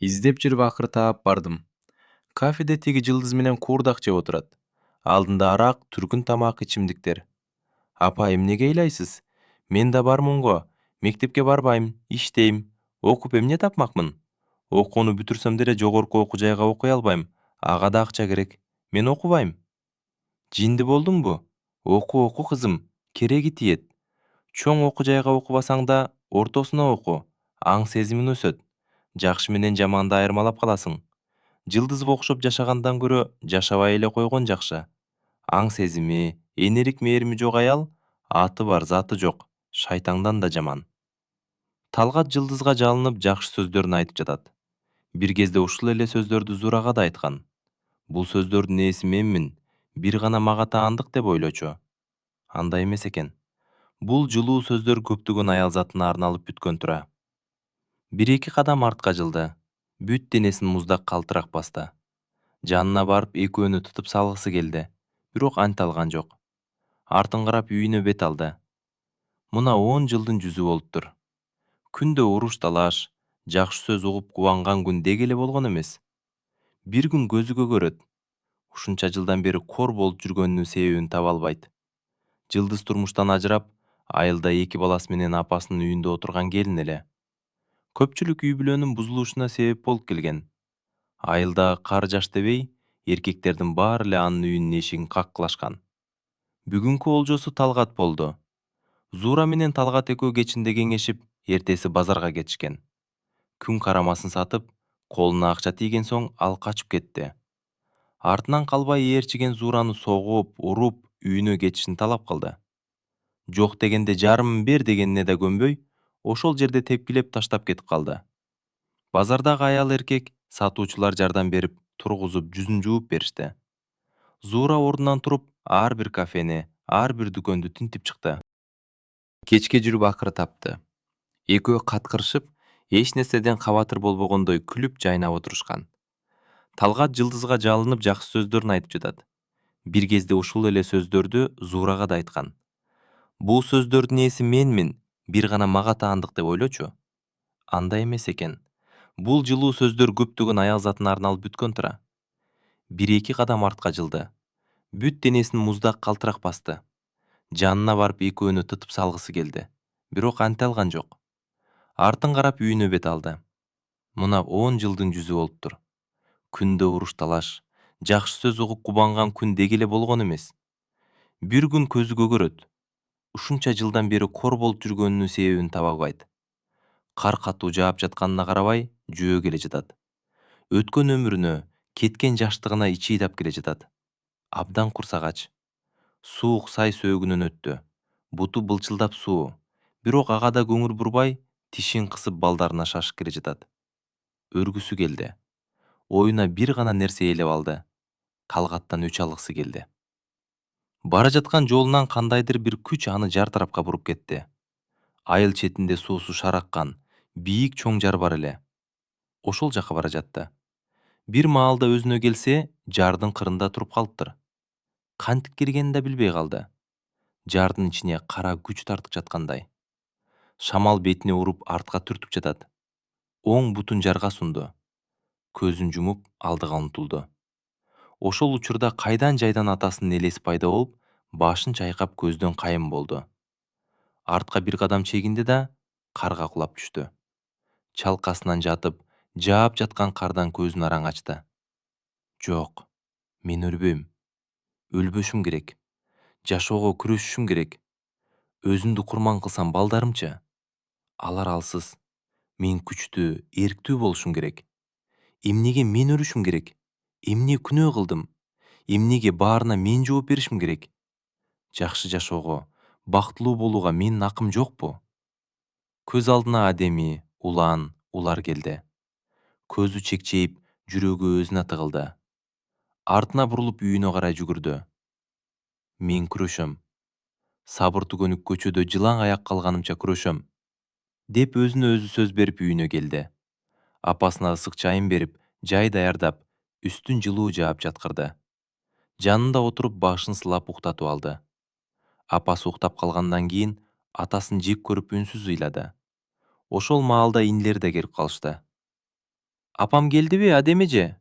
Издеп жүрүп акыры таап бардым. Кафеде тиги жылдыз менен куурдак жеп отурат. Алдында арак, түркүн тамак, ичимдиктер. Апа, эмнеге ыйлайсыз? Мен да бармын го. Мектепке барбайм, иштейм. Окуп эмне тапмакмын? Окууну бүтүрсөм деле жогорку окуу жайга окуй албайм. Ага да акча керек. Мен окубайм. Жинди болдуңбу? Оку кызым. Кереги тиет. Чоң окуу жайга окубасаң да, ортосуна оку. Аң сезимиң өсөт. Жакшы менен жаманды айырмалап каласың. Жылдызга окшоп жашагандан көрө жашабай эле койгон жакшы. Аң сезими, энелик мээрими жок аял, аты бар, заты жок, шайтаңдан да жаман. Талгат жылдызга жалынып жакшы сөздөрүн айтып жатат. Бир кезде ушул эле сөздөрдү Зурага да айткан. Бул сөздөрдүн ээси менмин, бир гана мага таандык деп ойлочу. Андай эмес экен. Бул жылуу сөздөр көптөгөн аял затына арналып бүткөн тура. Бир эки кадам артка жылды. Бүт денесин муздак калтырак басты. Жанына барып экөөнү тутуп салгысы келди. Бирок анте алган жок. Артын карап үйүнө бет алды. Мына 10 жылдын жүзү болуптур. Күндө уруш талаш, жакшы сөз угуп кубанган күн деги эле болгон эмес. Бир күн көзү көгөрөт. Ушунча жылдан бери кор болуп жүргөнүнүн себебин таба албайт. Жылдыз турмуштан ажырап, айылда эки баласы менен апасынын үйүндө отурган келин эле. Көпчүлүк үй бүлөнүн бузулушуна себеп болуп келген. Айылдагы кар жаш дебей, эркектердин баары эле анын үйүнүн эшигин каккылашкан. Бүгүнкү олжосу Талгат болду. Зура менен Талгат экөө кечинде кеңешип, эртеси базарга кетишкен. Күн карамасын сатып, колуна акча тийген соң ал качып кетти. Артынан калбай ээрчиген Зураны согуп, уруп, үйүнө кетишин талап кылды. Жок дегенде жарымын бер дегенине да көнбөй, ошол жерде тепкилеп таштап кетип калды. Базардагы аял эркек сатуучулар жардам берип, тургузуп, жүзүн жууп беришти. Зура ордунан туруп, ар бир кафени, ар бир дүкөндү тинтип чыкты. Кечке жүрүп акыры тапты. Экөө каткырышып, эч нерседен кабатыр болбогондой күлүп жайнап отурушкан. Талгат жылдызга жалынып жакшы сөздөрүн айтып жатат. Бир кезде ушул эле сөздөрдү Зурага да айткан. Бул сөздөрдүн ээси менмин, бир гана мага таандык деп ойлочу. Андай эмес экен. Бул жылуу сөздөр көптөгөн аял затына арналып бүткөн тура. Бир эки кадам артка жылды. Бүт денесин муздак калтырак басты. Жанына барып экөөнү тытып салгысы келди. Бирок анте алган жок. Артын карап үйүнө бет алды. Мына 10 жылдын жүзү болуптур. Күндө уруш талаш, жакшы сөз угуп кубанган күн деги эле болгон эмес. Бир күн көзү көгөрөт. Ушунча жылдан бери кор болуп жүргөнүнүн себебин таба албайт. Кар катуу жаап жатканына карабай, жөө келе жатат. Өткөн өмүрүнө, кеткен жаштыгына ичи ыйдап келе жатат. Абдан курсагач. Суук сай сөөгүнөн өттү. Буту былчылдап суу. Бирок ага да көңүл бурбай, тишин кысып балдарына шашып келе жатат. Өргүсү келди. Оюна бир гана нерсе ээлеп алды. Талгаттан өч алгысы келди. Бара жаткан жолунан кандайдыр бир күч аны жар тарапка буруп кетти. Айыл четинде суусу шараккан, бийик чоң жар бар эле. Ошол жака бара жатты. Бир маалда өзүнө келсе, жардын кырында туруп калыптыр. Кантип киргенин да билбей калды. Жардын ичине кара күч тартып жаткандай. Шамал бетине уруп артка түртүп жатат. Оң бутун жарга сунду. Көзүн жумуп алдыга умтулду. Ошол учурда кайдан жайдан атасынын элеси пайда болуп, башын чайкап көздөн кайым болду. Артка бир кадам чегинди да карга кулап түштү. Чалкасынан жатып, жаап жаткан кардан көзүн араң ачты. Жок, мен өлбөйм. Өлбөшүм керек. Жашоого күрөшүшүм керек. Өзүмдү курман кылсам балдарымчы? Алар алсыз. Мен күчтүү, эрктүү болушум керек. Эмнеге мен өлүшүм керек? Эмне күнөө кылдым? Эмнеге баарына мен жооп беришим керек? Жакшы жашоого, бактылуу болууга менин акым жокпу? Көз алдына адеми, улан, улар келди. Көзү чекчейип, жүрөгү өзүнө тыгылды. Артына бурулуп үйүнө карай жүгүрдү. Мен күрөшөм. Сабыр түгөнүк көчөдө жылаң аяк калганымча күрөшөм. Деп өзүнө өзү сөз берип үйүнө келди. Апасына ысык чайын берип, жай даярдап, үстүн жылуу жаап жаткырды. Жанында отуруп башын сылап уктатып алды. Апасы уктап калгандан кийин атасын жек көрүп үнсүз ыйлады. Ошол маалда инилери да келип калышты. Апам келдиби, адемеже?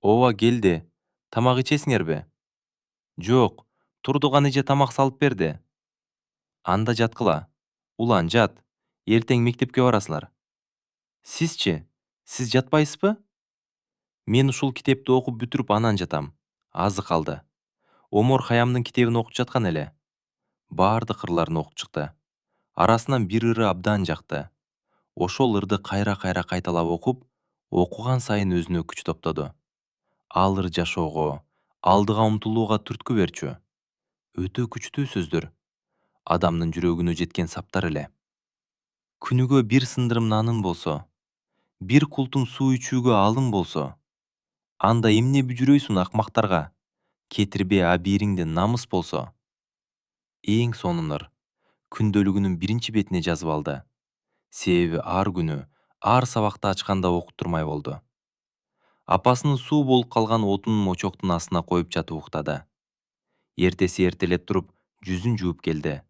Ооба келди. Тамак ичесиңерби? Жок, Турдуган эже тамак салып берди. Анда жаткыла. Улан жат. Эртең мектепке барасылар. Сизчи? Сиз жатпайсызбы? Мен ушул китепти окуп бүтүрүп анан жатам. Азы калды. Омор Хаямдын китебин окуп жаткан эле. Бардык ырларын окуп чыкты. Арасынан бир ыры абдан жакты. Ошол ырды кайра-кайра кайталап окуп, окуган сайын өзүнө күч топтоду. Ал ыр жашоого, алдыга умтулууга түрткү берчү. Өтө күчтүү сөздөр. Адамдын жүрөгүнө жеткен саптар эле. Күнүгө бир сындырым нанын болсо, бир култум суу ичүүгө алым болсо, анда эмне бүжүрөйсүң акмактарга? Кетирбе абийириңде намыс болсо. Эң сонун ыр күндөлүгүнүн биринчи бетине жазып алды. Себеби ар күнү, ар сабакты ачканда окуттурмай болду. Апасынын суу болуп калган отунун очоктун астына коюп жатып уктады. Эртеси эртелеп туруп, жүзүн жууп келди.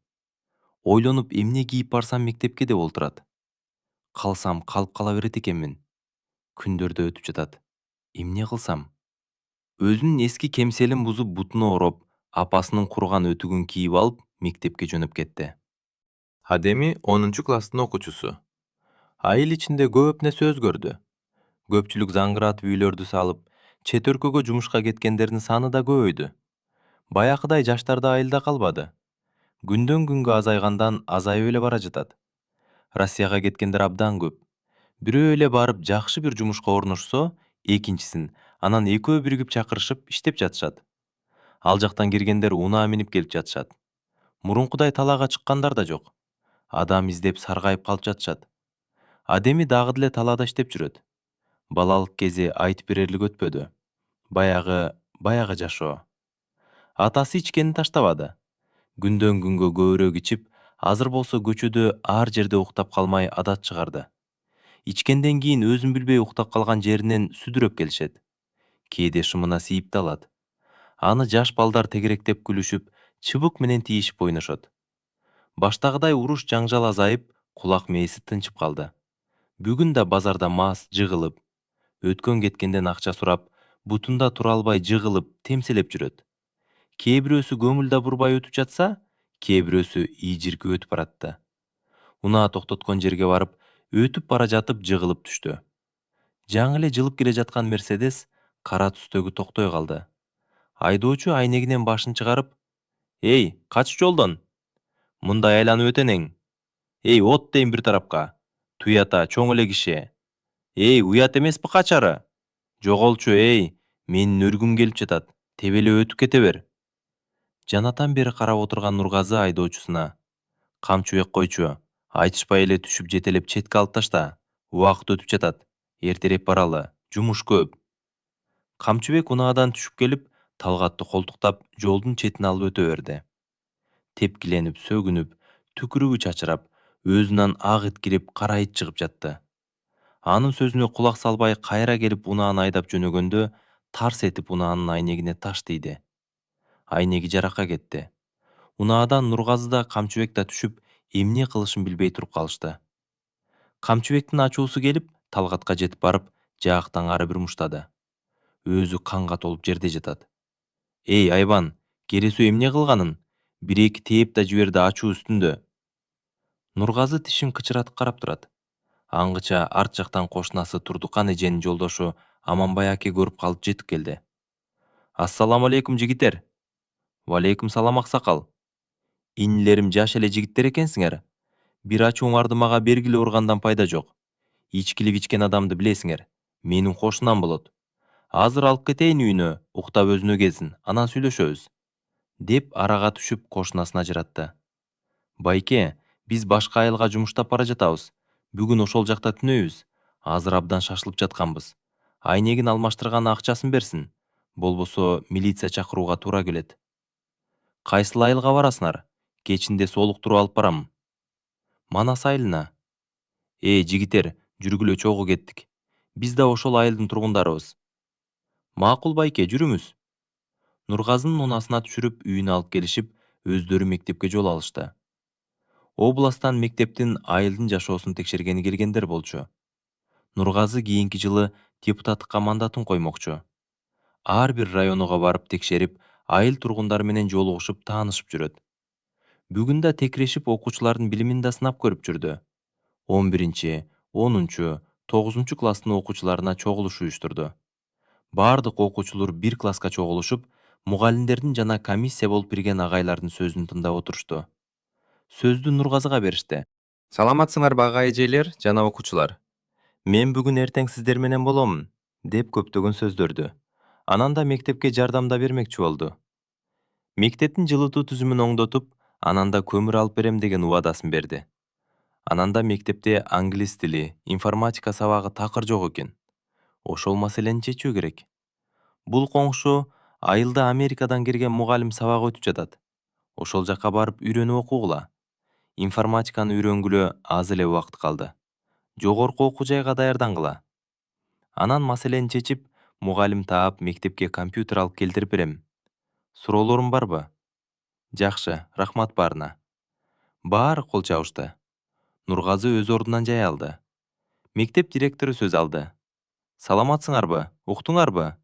Ойлонуп эмне кийип барсам мектепке деп олтурат. Калсам калып кала берет экенмин. Күндөрдө өтүп жатат. Эмне кылсам? Өзүнүн эски кемселин бузуп бутуна ороп, апасынын курган өтүгүн кийип алып, мектепке жөнөп кетти. Адеми 10 класстын окуучусу. Айыл ичинде көп нерсе өзгөрдү. Көпчүлүк заңгыратып үйлөрдү салып, чет өлкөгө жумушка кеткендердин саны да көбөйдү. Баякыдай жаштар да айылда калбады. Күндөн күнгө азайгандан азайып эле бара жатат. Россияга кеткендер абдан көп. Бирөө эле барып жакшы бир жумушка орношсо, экинчисин, анан экөө биригип чакырышып иштеп жатышат. Ал жактан киргендер унаа минип келип жатышат. Мурункудай талаага чыккандар да жок. Адам издеп саргайып калып жатышат. Адеми дагы деле талаада иштеп жүрөт. Балалык кези айтып берерлик өтпөдү. Баягы жашоо. Атасы ичкени таштабады. Күндөн күнгө көбүрөөк ичип, азыр болсо көчөдө ар жерде уктап калмай адат чыгарды. Ичкенден кийин өзүн билбей уктап калган жеринен сүдүрөп келишет. Кээде шымына сийип да алат. Аны жаш балдар тегеректеп күлүшүп, чыбык менен тийишип ойношот. Баштагыдай уруш жаңжал азайып, кулак мээси тынчып калды. Бүгүн да базарда мас жыгылып, өткөн кеткенден акча сурап, бутунда тура албай жыгылып, темселеп жүрөт. Кээ бирөөсү көңүл да бурбай өтүп жатса, кээ бирөөсү ийжирки өтүп баратты. Унаа токтоткон жерге барып, өтүп бара жатып жыгылып түштү. Жаңы эле жылып келе жаткан Мерседес кара түстөгү токтой калды. Айдоочу айнегинен башын чыгарып: "Эй, кач жолдон. Мындай айланып өтенең. Эй, от дейм бир тарапка. Туята, чоң эле киши. Эй, уят эмеспи качары? Жоголчу, эй, менин өргүм келип жатат. Тебелеп өтүп кете бер." Жанатан бери карап отурган Нургазы айдоочусуна: "Камчыбек койчу, айтышпай эле түшүп жетелеп четке алып ташта. Убакыт өтүп жатат. Эртерээк баралы, жумуш көп." Камчыбек унаадан түшүп келип, Талгатты колтуктап, жолдун четине алып өтө берди. Тепкиленип, сөгүнүп, түкүрүгү чачырап, өзүнөн ак ит кирип, кара ит чыгып жатты. Анын сөзүнө кулак салбай кайра келип унааны айдап жөнөгөндө, тарс этип унаанын айнегине таш тийди. Айнеги жаракка кетти. Унаадан Нургазы да Камчыбек да түшүп, эмне кылышын билбей туруп калышты. Камчыбектин ачуусу келип, Талгатка жетип барып, жаактан ары бир муштады. Өзү канга толуп жерде жатат. "Эй, айбан, кересүү эмне кылганын? Бир-эки тээп да жиберди ачуу үстүндө." Нургазы тишин кычыратып карап турат. Аңгыча арт жактан кошунасы Турдукан эженин жолдошу Аманбай аке көрүп калып жетип келди. "Ассаламу алейкум, жигиттер." "Валейкум салам, аксакал. Инилерим жаш эле жигиттер экенсиңер. Бир ачууңарды мага бергиле ургандан пайда жок. Ичкилик ичкен адамды билесиңер. Менин кошунам болот. Азыр алып кетейин үйүнө, уктап өзүнө келсин, анан сүйлөшөбүз." Деп арага түшүп кошунасына ажыратты. "Байке, биз башка айылга жумуштап бара жатабыз. Бүгүн ошол жакта түнөйбүз. Азыр абдан шашылып жатканбыз. Айнегин алмаштырган акчасын берсин. Болбосо милиция чакырууга туура келет." "Кайсыл айылга барасыңар? Кечинде солуктуруп алып барам." "Манас айылына." Жигитер, жүргүлө, чогуу кеттик. Биз да ошол айылдын тургундарыбыз." "Макул байке, жүрүңүз." Нургазынын унасына түшүрүп, үйүнө алып келишип, өздөрү мектепке жол алышты. Областан мектептин айылдын жашоосун текшергени келгендер болчу. Нургазы кийинки жылы депутаттыкка мандатын коймокчу. Ар бир районуга барып текшерип, айыл тургундары менен жолугушуп таанышып жүрөт. Бүгүн да текирешип окуучулардын билимин да сынап көрүп жүрдү. 11, 10, 9 класстын окуучуларына чогулуш уюштурду. Бардык окуучулар бир класска чогулушуп, мугалимдердин жана комиссия болуп кирген агайлардын сөзүн тыңдап отурушту. Сөздү Нургазыга беришти. Саламатсыңарбы ага эжелер жана окуучулар. Мен бүгүн эртең сиздер менен болом, деп көптөгөн сөздөрдү. Анан да мектепке жардамда бермекчи болду. Мектептин жылытуу түзүмүн оңдотуп, анан да көмүр алып берем деген убадасын берди. Анан да мектепте англис тили, информатика сабагы такыр жок экен. Ошол маселени чечүү керек. Бул коңшу айылда Америкадан келген мугалим сабак өтүп жатат. Ошол жакка барып үйрөнүп окугула. Информатиканы үйрөнгүлө аз эле убакыт калды. Жогорку окуу жайга даярдангыла. Анан маселени чечип, мугалим таап мектепке компьютер алып келтирип берем. Суроолорун барбы? Жакшы, рахмат баарына. Баары кол чабышты. Нургазы өз ордунан жай алды. Мектеп директору сөз алды. Саламатсыңарбы, уктуңарбы?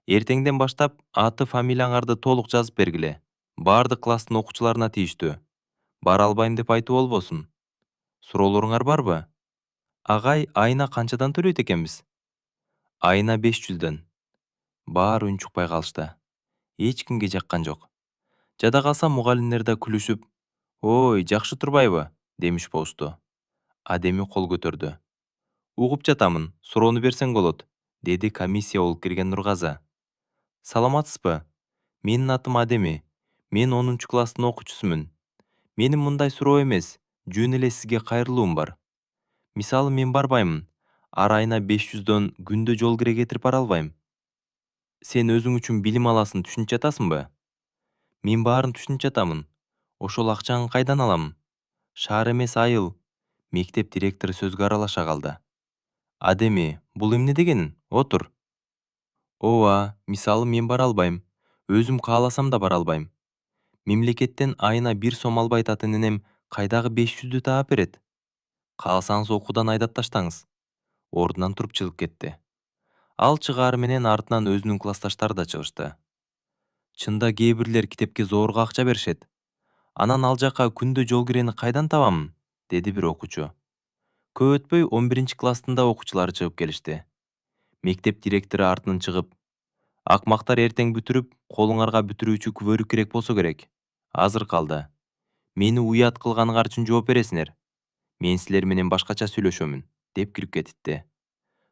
Эртеңден баштап аты фамилияңарды толук жазып бергиле. Бардык класстын окуучуларына тийиштүү. Бара албайм деп айтуу болбосун. Суроолоруңар барбы? Агай, айына канчадан төлөйт экенбиз? Айына 500дөн. Баары унчукпай калышты. Эч кимге жаккан жок. Жада калса мугалимдер да күлүшүп, "Ой, жакшы турбайбы?" демиш болушту. Адеми кол көтөрдү. "Угуп жатамын, суроону берсең болот", деди комиссия болуп кирген Нургазы. "Саламатсызбы? Менин атым Адеми. Мен 10 класстын окуучусумун. Менин мындай суроо эмес, жөн эле сизге кайрылуум бар. Мисалы мен барбаймын, ар айына 500дөн күндө жол кире кетирип бара албайм. Сен өзүң үчүн билим аласын түшүнүп жатасыңбы? Мен баарын түшүнүп жатамын. Ошол акчаны кайдан алам? Шаар эмес айыл." Мектеп директору сөзгө аралаша калды. "Адеми, бул эмне дегениң? Отур." "Ооба, мисалы мен бара албайм. Өзүм кааласам да бара албайм. Мемлекеттен айына 1 сом албай ата энем кайдагы 500дү таап берет? Кааласаңыз окуудан айдап таштаңыз." Ордунан туруп чыгып кетти. Ал чыгаары менен артынан өзүнүн классташтары да чыгышты. "Чында кээ бирлер китепке зорго акча беришет. Анан ал жакка күндө жол кирени кайдан табам?" деди бир окуучу. Көп өтпөй 11 класстын да окуучулары чыгып келишти. Мектеп директору артынан чыгып, "Акмактар эртең бүтүрүп, колуңарга бүтүрүүчү күбөлүк керек болсо керек. Азыр калды. Мени уят кылганыңар үчүн жооп бересиңер. Мен силер менен башкача сүйлөшөмүн", деп кирип кетти.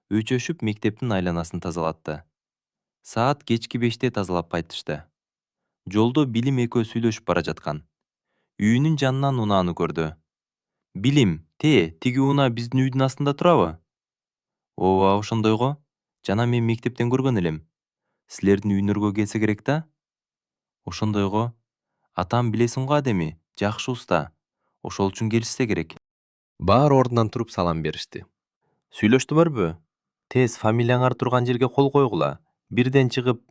Үчөшүп мектептин айланасын тазалатты. Саат кечки 5те тазалап кайтышты. Жолдо Билим экөө сүйлөшүп бара жаткан. Үйүнүн жанынан унааны көрдү. "Билим, тиги унаа биздин үйдүн астында турабы?" "Ооба, ошондойго. Жана мен мектептен көргөн элем. Силердин үйүнөргө келсе керек да?" "Ошондойго. Атам билесиң го Адеми, жакшы уста. Ошол үчүн келишсе керек." Баары ордунан туруп салам беришти. "Сүйлөштүңөрбү? Тез фамилияңар турган жерге кол койгула. Бирден чыгып,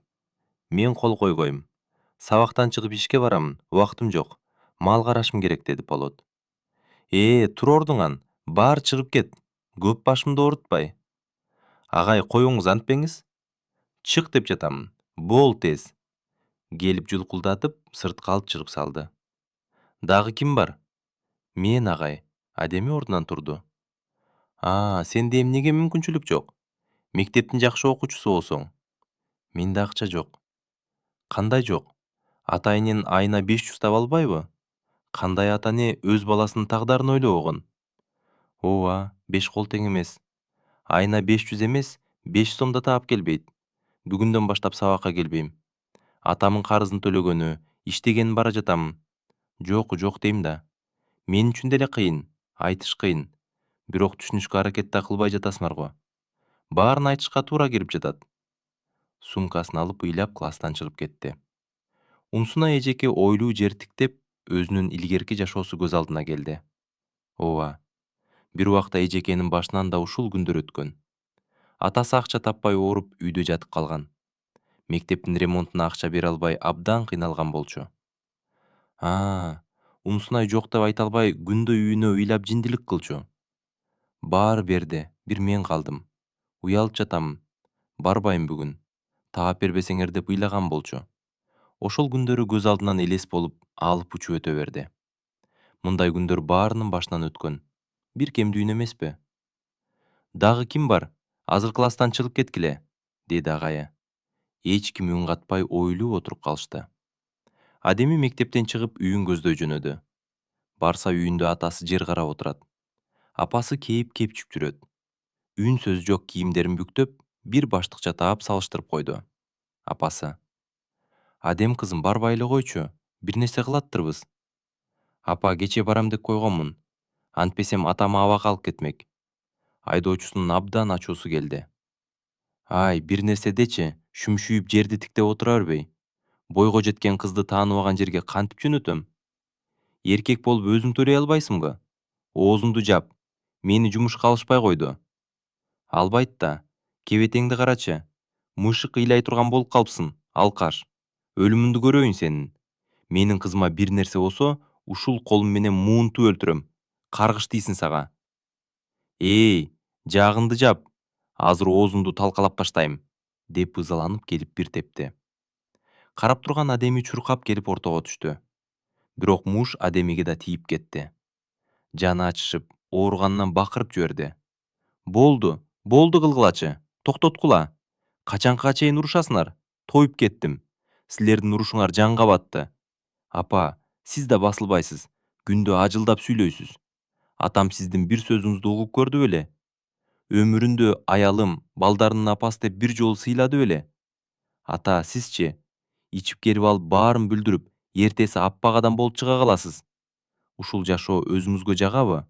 мен кол койгойм. Сабактан чыгып ишке барамын, убактым жок. Мал карашым керек", деди Полот. Тур ордуңан, баары чыгып кет. Көп башымды оорутпай." "Агай, коюңуз, антпеңиз. Чык деп жатамын. Бол тез." Келип жулкулдатып, сыртка алып чыгып салды. "Дагы ким бар?" "Мен, агай." Адеми ордунан турду. Сенде эмнеге мүмкүнчүлүк жок? Мектептин жакшы окуучусу болсоң. Менде акча жок." "Кандай жок? Ата энен айына 500 таба албайбы? Кандай ата эне өз баласынын тагдарын ойлобогон?" "Ооба, 5 кол тең эмес. Айына 500 эмес, 5 сом да таап келбейт. Бүгүндөн баштап сабакка келбейм. Атамын карызын төлөгөнү, иштегени бара жатам. Жок дейм да. Мен үчүн деле кыйын, айтыш кыйын. Бирок түшүнүшкө аракет да кылбай жатасыңар го. Баарын айтышка туура келип жатат." Сумкасын алып ыйлап класстан чыгып кетти. Унсуна эжеке ойлуу жертиктеп, өзүнүн илгерки жашоосу көз алдына келди. Ооба, бир убакта эжекенин башынан да ушул күндөр өткөн. Атасы акча таппай ооруп үйдө жатып калган. Мектептин ремонтуна акча бере албай абдан кыйналган болчу. Унсунай жок деп айта албай күндө үйүнө ыйлап жиндилик кылчу. Баары берди, Бир мен калдым. Уялып жатам. Барбайм бүгүн. Таап бербесеңер деп ыйлаган болчу. Ошол күндөрү көз алдынан элес болуп, алып учуп өтө берди. Мындай күндөр баарынын башынан өткөн. Бир кемдүүн эмеспи? Дагы ким бар? Азыр класстан чыгып кеткиле, деди агайы. Эч ким үн катпай ойлуу отуруп калышты. Адеми мектептен чыгып үйүн көздөй жөнөдү. Барса үйүндө атасы жер карап отурат. Апасы кепчип жүрөт. Үн сөз жок кийимдерин бүктөп, бир баштыкча таап салыштырып койду. Апасы: "Адем кызым, барбай эле койчу. Бир нерсе кылаттырбыз." "Апа, кечээ барам деп койгонмун. Антпесем атам аба калып кетмек." Айдоочусунун абдан ачуусу келди. "Ай, бир нерсе дечи, шүмшүйүп жерди тиктеп отура бербей. Бойго жеткен кызды тааныбаган жерге кантип жөнөтөм? Эркек болуп өзүң төлөй албайсыңбы? Оозуңду жап. Мени жумушка алышпай койду." "Албайт да. Кебетеңди карачы. Мышык ыйлай турган болуп калыпсың, алкаш. Өлүмүңдү көрөйүн сенин. Менин кызыма бир нерсе болсо, ушул колум менен муунтуп өлтүрөм. Каргыш тийсин сага." "Эй, жаагыңды жап. Азыр оозуңду талкалап баштайм", деп ызаланып келип бир тепти. Карап турган Адеми чуркап келип ортого түштү. Бирок муш Адемиге да тийип кетти. Жаны ачышып, ооруганынан бакырып жиберди. Болду кылгылачы. Токтоткула. Качанга чейин урушасыңар? Тоюп кеттим. Силердин урушуңар жанга батты. Апа, сиз да басылбайсыз. Күндө ажылдап сүйлөйсүз. Атам сиздин бир сөзүңүздү угуп көрдү беле? Өмүрүндө аялым, балдарынын апасы деп бир жолу сыйлады беле? Ата, сизчи? Ичип келип алып баарын бүлдүрүп, эртеси аппак адам болуп чыга каласыз. Ушул жашоо өзүңүзгө жагабы?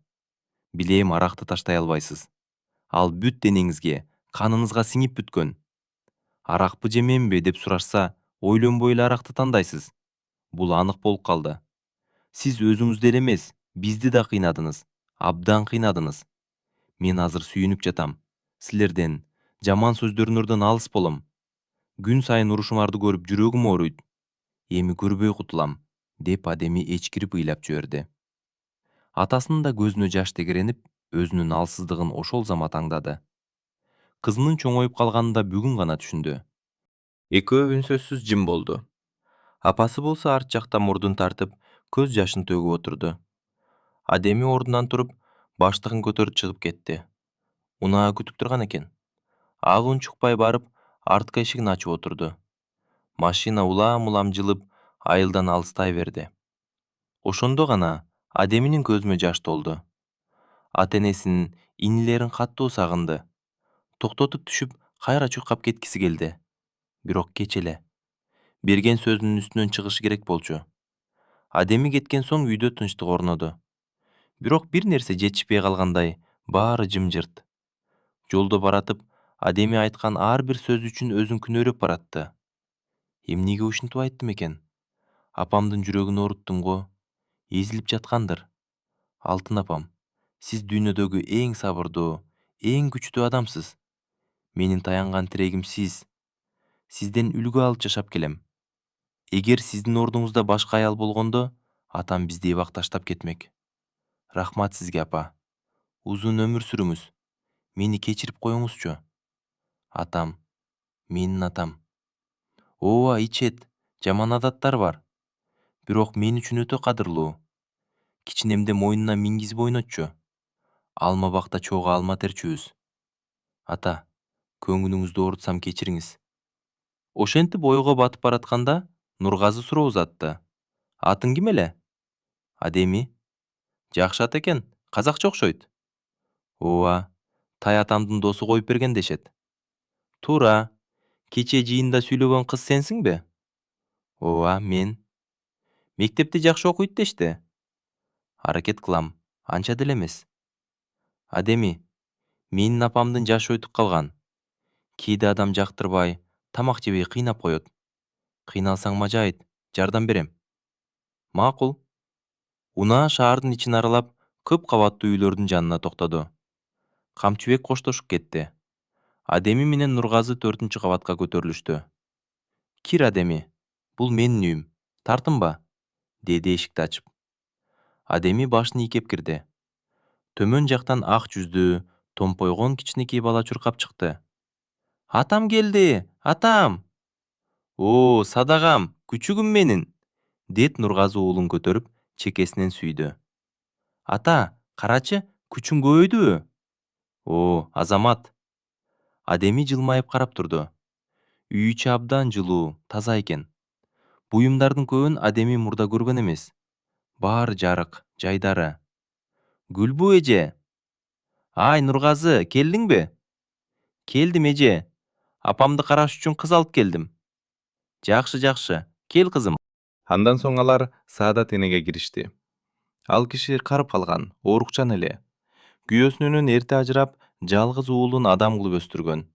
Билем, аракты таштай албайсыз. Ал бүт денеңизге, каныңызга сиңип бүткөн. Аракпы же менби деп сурашса, ойлонбой эле аракты тандайсыз. Бул анык болуп калды. Сиз өзүңүздү эле эмес, бизди да кыйнадыңыз. Абдан кыйнадыңыз. Мен азыр сүйүнүп жатам. Силерден, жаман сөздөрүңөрдөн алыс болом. Күн сайын урушуңарды көрүп жүрөгүм ооруйт. Эми көрбөй кутулам, деп Адеми эчкирип ыйлап жиберди. Атасынын да көзүнө жаш тегеренип, өзүнүн алсыздыгын ошол замат аңдады. Кызынын чоңоюп калганын да бүгүн гана түшүндү. Экөө үнсөзсүз жым болду. Апасы болсо арт жакта мурдун тартып, көз жашын төгүп отурду. Адеми ордунан туруп, баштыгын көтөрүп чыгып кетти. Унаа күтүп турган экен. Ак унчукпай барып, арткы эшигин ачып отурду. Машина улам жылып, айылдан алыстай берди. Ошондо гана Адеминин көзүнө жаш толду. Ата энесин, инилерин катуу сагынды. Токтотуп түшүп, кайра чуркап кеткиси келди. Бирок кеч эле. Берген сөзүнүн үстүнөн чыгышы керек болчу. Адеми кеткен соң үйдө тынчтык орноду. Бирок бир нерсе жетишпей калгандай, баары жымжырт. Жолдо баратып, Адеми айткан ар бир сөз үчүн өзүн күнөөлөп баратты. Эмнеге ушинтип айттым экен? Апамдын жүрөгүн ооруттум го. Эзилип жаткандыр. Алтын апам, сиз дүйнөдөгү эң сабырдуу, эң күчтүү адамсыз. Менин таянган тирегим сиз. Сизден үлгү алып жашап келем. Эгер сиздин ордуңузда башка аял болгондо, атам бизди эбак таштап кетмек. Рахмат сизге, апа. Узун өмүр сүрүңүз. Мени кечирип коюңузчу. Атам, менин атам. Ооба, ичет, жаман адаттар бар. Бирок мен үчүн өтө кадырлуу. Кичинемде мойнуна мингизип ойнотчу. Алма бакта чоого алма терчүбүз. Ата, көңүлүңүздү оорутсам кечириңиз. Ошентип ойго батып баратканда, Нургазы суроо узатты. Атың ким эле? Адеми. Жакшы ат экен, казакча окшойт. Ооба, тай атамдын досу коюп берген дешет. Туура. Кечээ жыйында сүйлөгөн кыз сенсиңби? Ооба, мен. Мектепте жакшы окуйт дешти. Аракет кылам, анча деле эмес. Адеми, менин апамдын жашы өтүп калган. Кээде адам жактырбай, тамак жебей кыйнап коет. Кыйналсаң мажа айт, жардам берем. Макул. Унаа шаардын ичин аралап, көп кабаттуу үйлөрдүн жанына токтоду. Камчыбек коштошуп кетти. Адеми менен Нургазы 4-кабатка кабатка көтөрүлүштү. Кир, Адеми, бул менин үйүм. Тартынба, деди эшикти ачып. Адеми башын ийкеп кирди. Төмөн жактан ак жүздүү, Томпойгон кичинекей бала чуркап чыкты. Атам келди, атам! О, садагам, күчүгүм менин! Дед Нургазы уулун көтөрүп, чекесинен сүйдү. Ата, карачы, күчүң көбөйдүбү? О, Азамат! Адеми жылмайып карап турду. Үй ичи абдан жылуу, таза экен. Буюмдардын көбүн Адеми мурда көргөн эмес. Баары жарык, жайдары. Гүлбу эже! Ай, Нургазы, келдиңби? Келдим эже. Апамды караш үчүн кыз алып келдим. Жакшы, кел кызым. Андан соң алар Саадат энеге киришти. Ал киши карып калган, оорукчан эле. Күйөөсүнөн эрте ажырап, жалгыз уулун адам кылып өстүргөн.